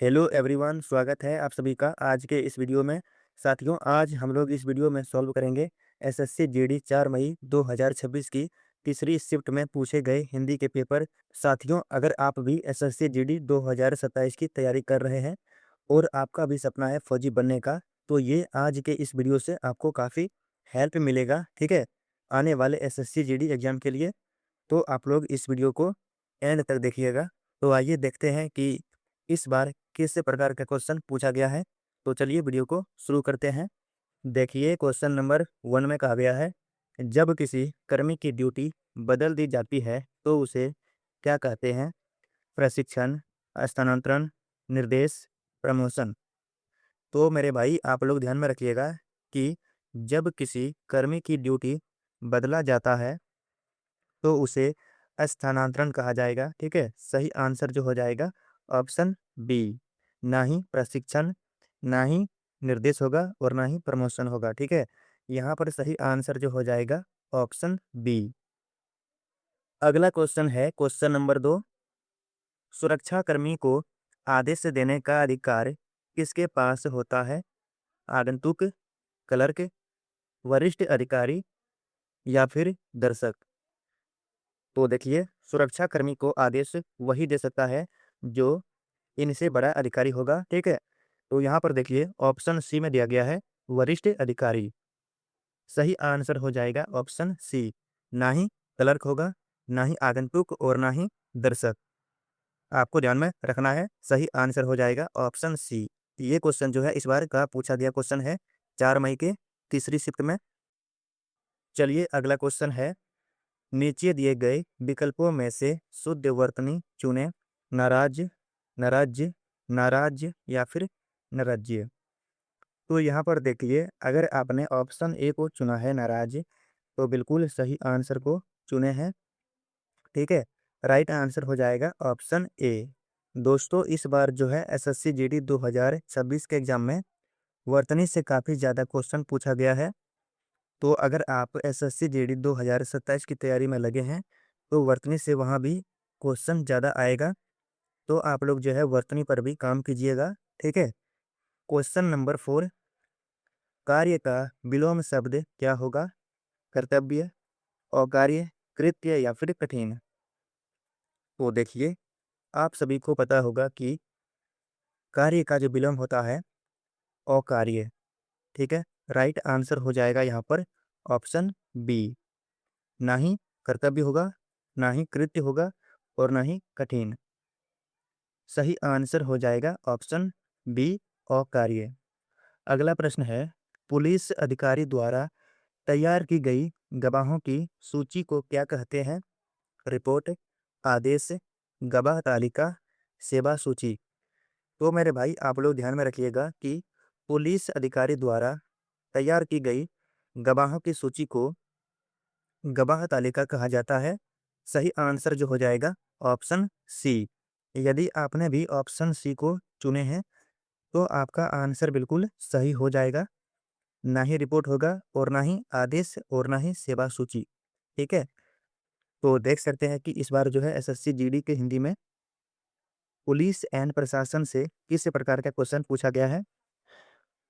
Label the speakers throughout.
Speaker 1: Hello everyone, स्वागत है आप सभी का आज के इस वीडियो में। साथियों, आज हम लोग इस वीडियो में सॉल्व करेंगे एसएससी जीडी 4 मई 2026 की तीसरी शिफ्ट में पूछे गए हिंदी के पेपर। साथियों, अगर आप भी एसएससी जीडी 2027 की तैयारी कर रहे हैं और आपका भी सपना है फौजी बनने का, तो ये आज के इस वीडियो से आपको काफ़ी हेल्प मिलेगा। ठीक है, आने वाले एसएससी जीडी एग्जाम के लिए। तो आप लोग इस वीडियो को एंड तक देखिएगा। तो आइए देखते हैं कि इस बार किस प्रकार का क्वेश्चन पूछा गया है। तो चलिए वीडियो को शुरू करते हैं। देखिए, क्वेश्चन नंबर 1 में कहा गया है, जब किसी कर्मी की ड्यूटी बदल दी जाती है तो उसे क्या कहते हैं? प्रशिक्षण, स्थानांतरण, निर्देश, प्रमोशन। तो मेरे भाई, आप लोग ध्यान में रखिएगा कि जब किसी कर्मी की ड्यूटी बदला जाता है तो उसे स्थानांतरण कहा जाएगा। ठीक है, सही आंसर जो हो जाएगा ऑप्शन बी। ना ही प्रशिक्षण, ना ही निर्देश होगा और ना ही प्रमोशन होगा। ठीक है, यहाँ पर सही आंसर जो हो जाएगा ऑप्शन बी। अगला क्वेश्चन है क्वेश्चन नंबर 2। सुरक्षाकर्मी को आदेश देने का अधिकार किसके पास होता है? आगंतुक, क्लर्क, वरिष्ठ अधिकारी या फिर दर्शक। तो देखिए, सुरक्षाकर्मी को आदेश वही दे सकता है जो इनसे बड़ा अधिकारी होगा। ठीक है, तो यहाँ पर देखिए ऑप्शन सी में दिया गया है वरिष्ठ अधिकारी। सही आंसर हो जाएगा ऑप्शन सी। ना ही क्लर्क होगा, ना ही आगंतुक और ना ही दर्शक। आपको ध्यान में रखना है, सही आंसर हो जाएगा ऑप्शन सी। ये क्वेश्चन जो है इस बार का पूछा गया क्वेश्चन है 4 मई के तीसरी शिफ्ट में। चलिए अगला क्वेश्चन है, नीचे दिए गए विकल्पों में से शुद्ध वर्तनी चुनें। नाराज, नाराज्य, नाराज या फिर नाराज्य। तो यहाँ पर देखिए, अगर आपने ऑप्शन ए को चुना है नाराज, तो बिल्कुल सही आंसर को चुने हैं। ठीक है, राइट आंसर हो जाएगा ऑप्शन ए। दोस्तों, इस बार जो है एसएससी जीडी 2026 के एग्जाम में वर्तनी से काफ़ी ज़्यादा क्वेश्चन पूछा गया है। तो अगर आप एसएससी जीडी 2027 की तैयारी में लगे हैं तो वर्तनी से वहाँ भी क्वेश्चन ज़्यादा आएगा। तो आप लोग जो है वर्तनी पर भी काम कीजिएगा। ठीक है, क्वेश्चन नंबर 4। कार्य का विलोम शब्द क्या होगा? कर्तव्य, अकार्य, कृत्य या फिर कठिन। तो देखिए, आप सभी को पता होगा कि कार्य का जो विलोम होता है अकार्य। ठीक है, राइट आंसर हो जाएगा यहाँ पर ऑप्शन बी। ना ही कर्तव्य होगा, ना ही कृत्य होगा और ना ही कठिन। सही आंसर हो जाएगा ऑप्शन बी, अकार्य। अगला प्रश्न है, पुलिस अधिकारी द्वारा तैयार की गई गवाहों की सूची को क्या कहते हैं? रिपोर्ट, आदेश, गवाह तालिका, सेवा सूची। तो मेरे भाई, आप लोग ध्यान में रखिएगा कि पुलिस अधिकारी द्वारा तैयार की गई गवाहों की सूची को गवाह तालिका कहा जाता है। सही आंसर जो हो जाएगा ऑप्शन सी। यदि आपने भी ऑप्शन सी को चुने हैं तो आपका आंसर बिल्कुल सही हो जाएगा। ना ही रिपोर्ट होगा और ना ही आदेश और ना ही सेवा सूची। ठीक है, तो देख सकते हैं कि इस बार जो है एसएससी जीडी के हिंदी में पुलिस एंड प्रशासन से किस प्रकार का क्वेश्चन पूछा गया है।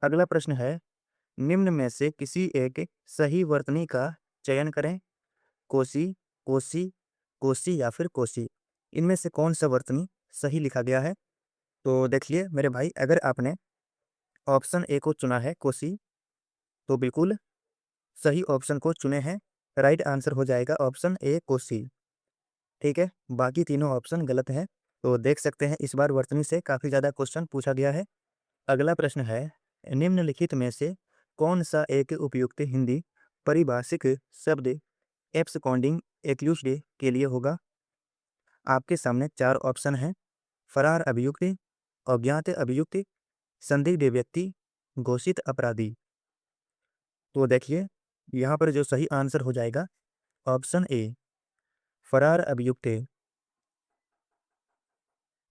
Speaker 1: अगला प्रश्न है, निम्न में से किसी एक सही वर्तनी का चयन करें। कोसी, कोसी, कोसी या फिर कोसी। इनमें से कौन सा वर्तनी सही लिखा गया है? तो देखिए मेरे भाई, अगर आपने ऑप्शन ए को चुना है कोसी, तो बिल्कुल सही ऑप्शन को चुने हैं। राइट आंसर हो जाएगा ऑप्शन ए कोसी। ठीक है, बाकी तीनों ऑप्शन गलत हैं। तो देख सकते हैं इस बार वर्तनी से काफ़ी ज़्यादा क्वेश्चन पूछा गया है। अगला प्रश्न है, निम्नलिखित में से कौन सा एक उपयुक्त हिंदी परिभाषिक शब्द एब्सकॉन्डिंग एक्यूज्ड के लिए होगा? आपके सामने 4 ऑप्शन हैं। फरार अभियुक्त, अज्ञात अभियुक्त, संदिग्ध व्यक्ति, घोषित अपराधी। तो देखिए, यहाँ पर जो सही आंसर हो जाएगा ऑप्शन ए, फरार अभियुक्त।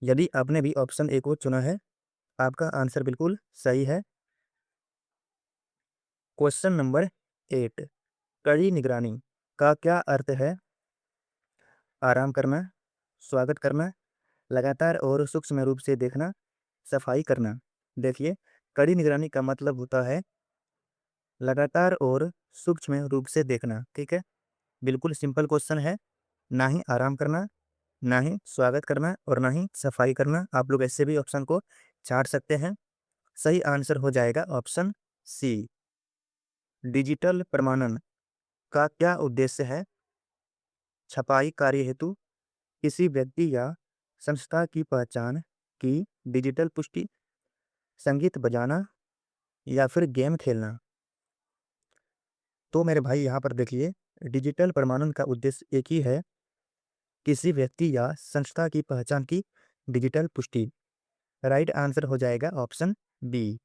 Speaker 1: यदि आपने भी ऑप्शन ए को चुना है, आपका आंसर बिल्कुल सही है। क्वेश्चन नंबर 8, कड़ी निगरानी का क्या अर्थ है? आराम करना, स्वागत करना, लगातार और सूक्ष्म रूप से देखना, सफाई करना। देखिए, कड़ी निगरानी का मतलब होता है लगातार और सूक्ष्म रूप से देखना। ठीक है, बिल्कुल सिंपल क्वेश्चन है। ना ही आराम करना, ना ही स्वागत करना और ना ही सफाई करना। आप लोग ऐसे भी ऑप्शन को छाट सकते हैं। सही आंसर हो जाएगा ऑप्शन सी। डिजिटल प्रमाणन का क्या उद्देश्य है? छपाई कार्य हेतु, किसी व्यक्ति या संस्था की पहचान की डिजिटल पुष्टि, संगीत बजाना या फिर गेम खेलना। तो मेरे भाई यहाँ पर देखिए, डिजिटल प्रमाणन का उद्देश्य एक ही है, किसी व्यक्ति या संस्था की पहचान की डिजिटल पुष्टि। राइट आंसर हो जाएगा ऑप्शन बी।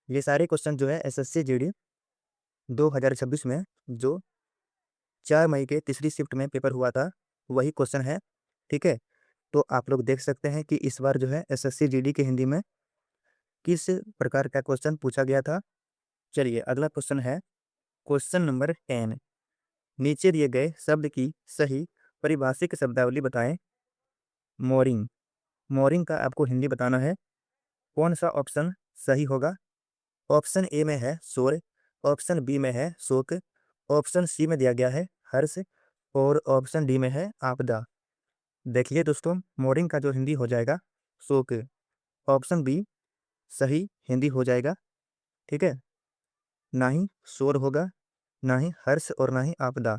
Speaker 1: ये सारे क्वेश्चन जो है एसएससी जीडी 2026 में जो 4 मई के तीसरी शिफ्ट में पेपर हुआ था वही क्वेश्चन है। ठीक है, तो आप लोग देख सकते हैं कि इस बार जो है एसएससी जीडी के हिंदी में किस प्रकार का क्वेश्चन पूछा गया था। चलिए अगला क्वेश्चन है क्वेश्चन नंबर 10। नीचे दिए गए शब्द की सही परिभाषिक शब्दावली बताएं। मोरिंग, मोरिंग का आपको हिंदी बताना है। कौन सा ऑप्शन सही होगा? ऑप्शन ए में है शोर, ऑप्शन बी में है शोक, ऑप्शन सी में दिया गया है हर्ष और ऑप्शन डी में है आपदा। देखिए दोस्तों, मोरिंग का जो हिंदी हो जाएगा शोक। ऑप्शन बी सही हिंदी हो जाएगा। ठीक है, ना ही शोर होगा, ना ही हर्ष और ना ही आपदा।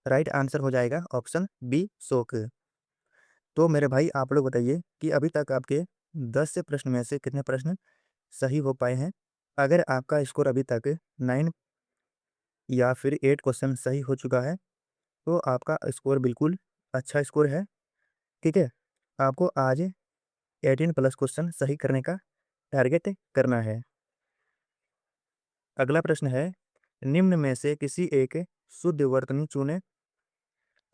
Speaker 1: राइट आंसर हो जाएगा ऑप्शन बी शोक। तो मेरे भाई आप लोग बताइए कि अभी तक आपके 10 से प्रश्न में से कितने प्रश्न सही हो पाए हैं। अगर आपका स्कोर अभी तक 9 या फिर 8 क्वेश्चन सही हो चुका है तो आपका स्कोर बिल्कुल अच्छा स्कोर है। ठीक है, आपको आज 18 प्लस क्वेश्चन सही करने का टारगेट करना है। अगला प्रश्न है, निम्न में से किसी एक शुद्ध वर्तनी चुने।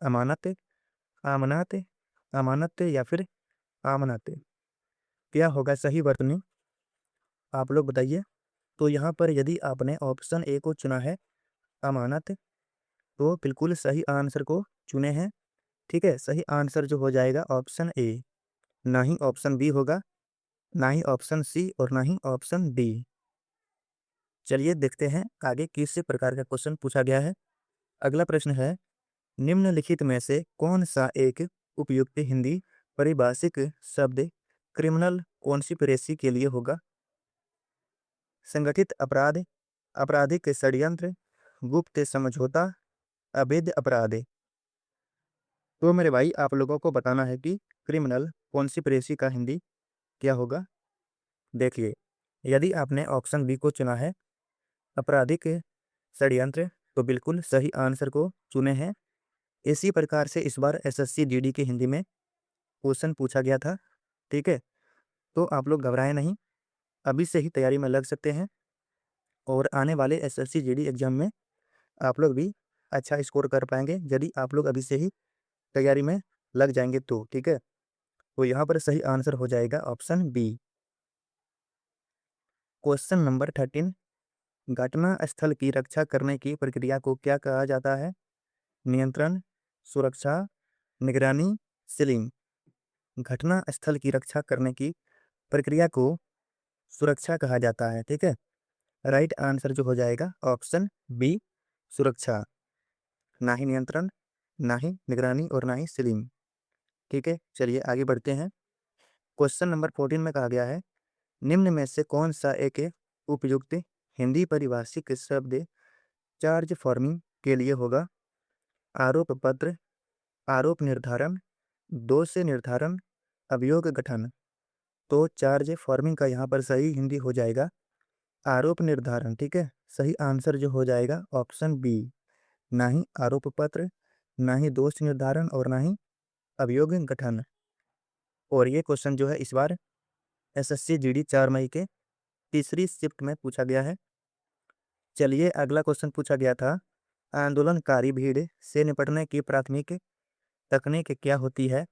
Speaker 1: अमानत, आमनात, अमानत या फिर आमनात। क्या होगा सही वर्तनी? आप लोग बताइए। तो यहाँ पर यदि आपने ऑप्शन ए को चुना है अमानत, तो बिल्कुल सही आंसर को चुने हैं। ठीक है, सही आंसर जो हो जाएगा ऑप्शन ए, ना ही ऑप्शन बी होगा, ना ही ऑप्शन सी और ना ही ऑप्शन डी। चलिए देखते हैं आगे किस प्रकार का क्वेश्चन पूछा गया है। अगला प्रश्न है, निम्नलिखित में से कौन सा एक उपयुक्त हिंदी परिभाषिक शब्द क्रिमिनल कॉन्स्पिरेसी के लिए होगा? संगठित अपराध, आपराधिक षड्यंत्र, गुप्त समझौता, अवैध अपराध। तो मेरे भाई आप लोगों को बताना है कि क्रिमिनल कॉन्स्पिरेसी का हिंदी क्या होगा। देखिए, यदि आपने ऑप्शन बी को चुना है आपराधिक षड्यंत्र, तो बिल्कुल सही आंसर को चुने हैं। इसी प्रकार से इस बार एसएससी जीडी के हिंदी में क्वेश्चन पूछा गया था। ठीक है, तो आप लोग घबराएं नहीं, अभी से ही तैयारी में लग सकते हैं और आने वाले एसएससी जीडी एग्जाम में आप लोग भी अच्छा स्कोर कर पाएंगे यदि आप लोग अभी से ही तैयारी में लग जाएंगे तो। ठीक है, तो यहाँ पर सही आंसर हो जाएगा ऑप्शन बी। क्वेश्चन नंबर 13, घटना स्थल की रक्षा करने की प्रक्रिया को क्या कहा जाता है? नियंत्रण, सुरक्षा, निगरानी, सीलिंग। घटना स्थल की रक्षा करने की प्रक्रिया को सुरक्षा कहा जाता है। ठीक है, राइट आंसर जो हो जाएगा ऑप्शन बी सुरक्षा, ना ही नियंत्रण, ना ही निगरानी और ना ही सीलिंग। ठीक है, चलिए आगे बढ़ते हैं। क्वेश्चन नंबर 14 में कहा गया है, निम्न में से कौन सा एक उपयुक्त हिंदी परिभाषिक शब्द चार्ज फॉर्मिंग के लिए होगा? आरोप पत्र, आरोप निर्धारण, दोष निर्धारण, अभियोग गठन। तो चार्ज फॉर्मिंग का यहाँ पर सही हिंदी हो जाएगा आरोप निर्धारण। ठीक है, सही आंसर जो हो जाएगा ऑप्शन बी, ना ही आरोप पत्र, ना ही दोष निर्धारण और ना ही अभियोग गठन। और ये क्वेश्चन जो है इस बार एसएससी जीडी 4 मई के तीसरी शिफ्ट में पूछा गया है। चलिए अगला क्वेश्चन पूछा गया था, आंदोलनकारी भीड़ से निपटने की प्राथमिक तकनीक क्या होती है?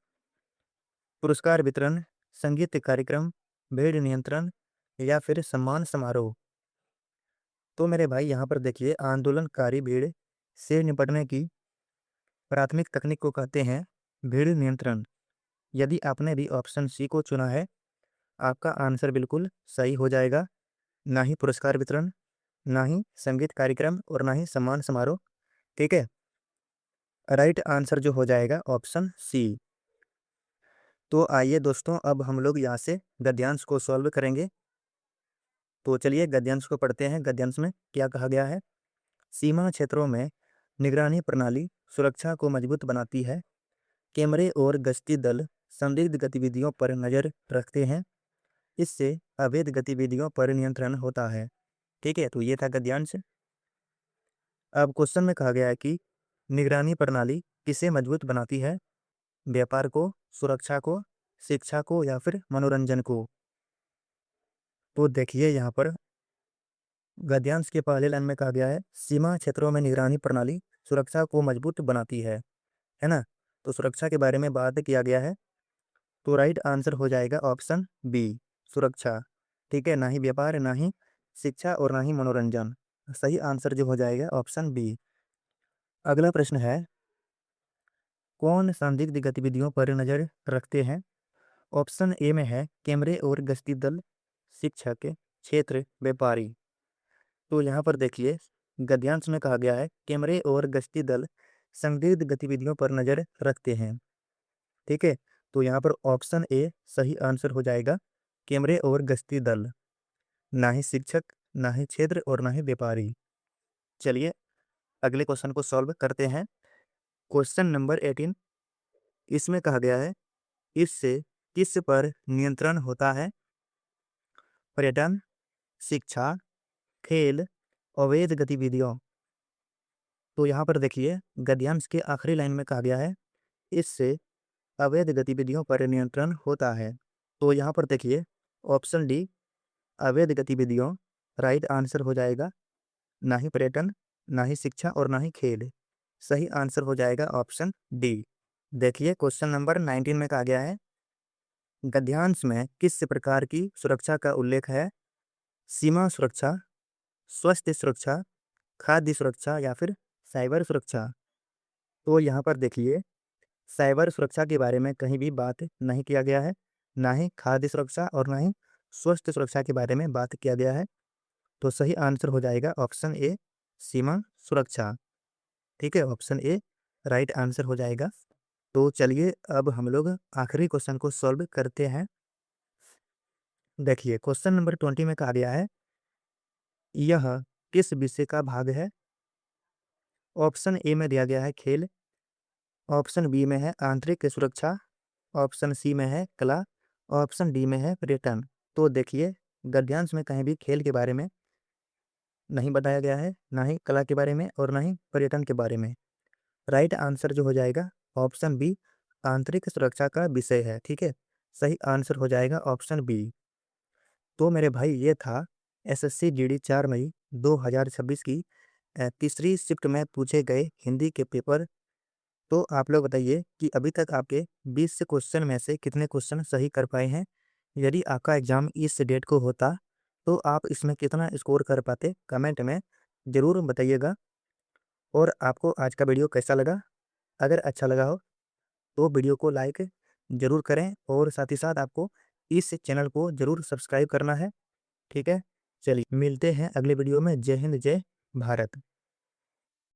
Speaker 1: पुरस्कार वितरण, संगीत कार्यक्रम, भीड़ नियंत्रण या फिर सम्मान समारोह। तो मेरे भाई यहाँ पर देखिए, आंदोलनकारी भीड़ से निपटने की प्राथमिक तकनीक को कहते हैं भीड़ नियंत्रण। यदि आपने भी ऑप्शन सी को चुना है आपका आंसर बिल्कुल सही हो जाएगा। ना ही पुरस्कार वितरण, ना ही संगीत कार्यक्रम और ना ही सम्मान समारोह। ठीक है, राइट आंसर जो हो जाएगा ऑप्शन सी। तो आइए दोस्तों, अब हम लोग यहाँ से गद्यांश को सॉल्व करेंगे। तो चलिए गद्यांश को पढ़ते हैं। गद्यांश में क्या कहा गया है? सीमा क्षेत्रों में निगरानी प्रणाली सुरक्षा को मजबूत बनाती है। कैमरे और गश्ती दल संदिग्ध गतिविधियों पर नजर रखते हैं। इससे अवैध गतिविधियों पर नियंत्रण होता है। ठीक है, तो ये था गद्यांश। अब क्वेश्चन में कहा गया है कि निगरानी प्रणाली किसे मजबूत बनाती है? व्यापार को, सुरक्षा को, शिक्षा को या फिर मनोरंजन को? तो देखिए यहाँ पर गद्यांश के पहले लाइन में कहा गया है सीमा क्षेत्रों में निगरानी प्रणाली सुरक्षा को मजबूत बनाती है ना? तो सुरक्षा के बारे में बात किया गया है। तो राइट आंसर हो जाएगा ऑप्शन बी, सुरक्षा। ठीक है, ना ही व्यापार, ना ही शिक्षा और ना ही मनोरंजन। सही आंसर जो हो जाएगा ऑप्शन बी। अगला प्रश्न है, कौन संदिग्ध गतिविधियों पर नजर रखते हैं? ऑप्शन ए में है कैमरे और गश्ती दल, शिक्षक, क्षेत्र, व्यापारी। तो यहाँ पर देखिए गद्यांश में कहा गया है कैमरे और गश्ती दल संदिग्ध गतिविधियों पर नजर रखते हैं। ठीक है, तो यहाँ पर ऑप्शन ए सही आंसर हो जाएगा, कैमरे और गश्ती दल। ना ही शिक्षक, ना ही क्षेत्र और ना ही व्यापारी। चलिए अगले क्वेश्चन को सॉल्व करते हैं। क्वेश्चन नंबर 18, इसमें कहा गया है इससे किस पर नियंत्रण होता है? पर्यटन, शिक्षा, खेल, अवैध गतिविधियों। तो यहाँ पर देखिए गद्यांश के आखिरी लाइन में कहा गया है इससे अवैध गतिविधियों पर नियंत्रण होता है। तो यहाँ पर देखिए ऑप्शन डी, अवैध गतिविधियों, राइट आंसर हो जाएगा। ना ही पर्यटन, ना ही शिक्षा और ना ही खेल। सही आंसर हो जाएगा ऑप्शन डी। देखिए क्वेश्चन नंबर 19 में कहा गया है गद्यांश में किस प्रकार की सुरक्षा का उल्लेख है? सीमा सुरक्षा, स्वास्थ्य सुरक्षा, खाद्य सुरक्षा या फिर साइबर सुरक्षा? तो यहाँ पर देखिए साइबर सुरक्षा के बारे में कहीं भी बात नहीं किया गया है, ना ही खाद्य सुरक्षा और ना ही स्वास्थ्य सुरक्षा के बारे में बात किया गया है। तो सही आंसर हो जाएगा ऑप्शन ए, सीमा सुरक्षा। ठीक है, ऑप्शन ए राइट आंसर हो जाएगा। तो चलिए अब हम लोग आखिरी क्वेश्चन को सॉल्व करते हैं। देखिए क्वेश्चन नंबर 20 में कहा गया है यह किस विषय का भाग है? ऑप्शन ए में दिया गया है खेल, ऑप्शन बी में है आंतरिक सुरक्षा, ऑप्शन सी में है कला, ऑप्शन डी में है पर्यटन। तो देखिए गद्यांश में कहीं भी खेल के बारे में नहीं बताया गया है, ना ही कला के बारे में और ना ही पर्यटन के बारे में। राइट आंसर जो हो जाएगा ऑप्शन बी, आंतरिक सुरक्षा का विषय है। ठीक है, सही आंसर हो जाएगा ऑप्शन बी। तो मेरे भाई ये था एसएससी जीडी 4 मई 2026 की तीसरी शिफ्ट में पूछे गए हिंदी के पेपर। तो आप लोग बताइए कि अभी तक आपके 20 से क्वेश्चन में से कितने क्वेश्चन सही कर पाए हैं? यदि आपका एग्जाम इस डेट को होता तो आप इसमें कितना स्कोर कर पाते? कमेंट में ज़रूर बताइएगा। और आपको आज का वीडियो कैसा लगा? अगर अच्छा लगा हो तो वीडियो को लाइक ज़रूर करें और साथ ही साथ आपको इस चैनल को ज़रूर सब्सक्राइब करना है। ठीक है, चलिए मिलते हैं अगले वीडियो में। जय हिंद, जय भारत।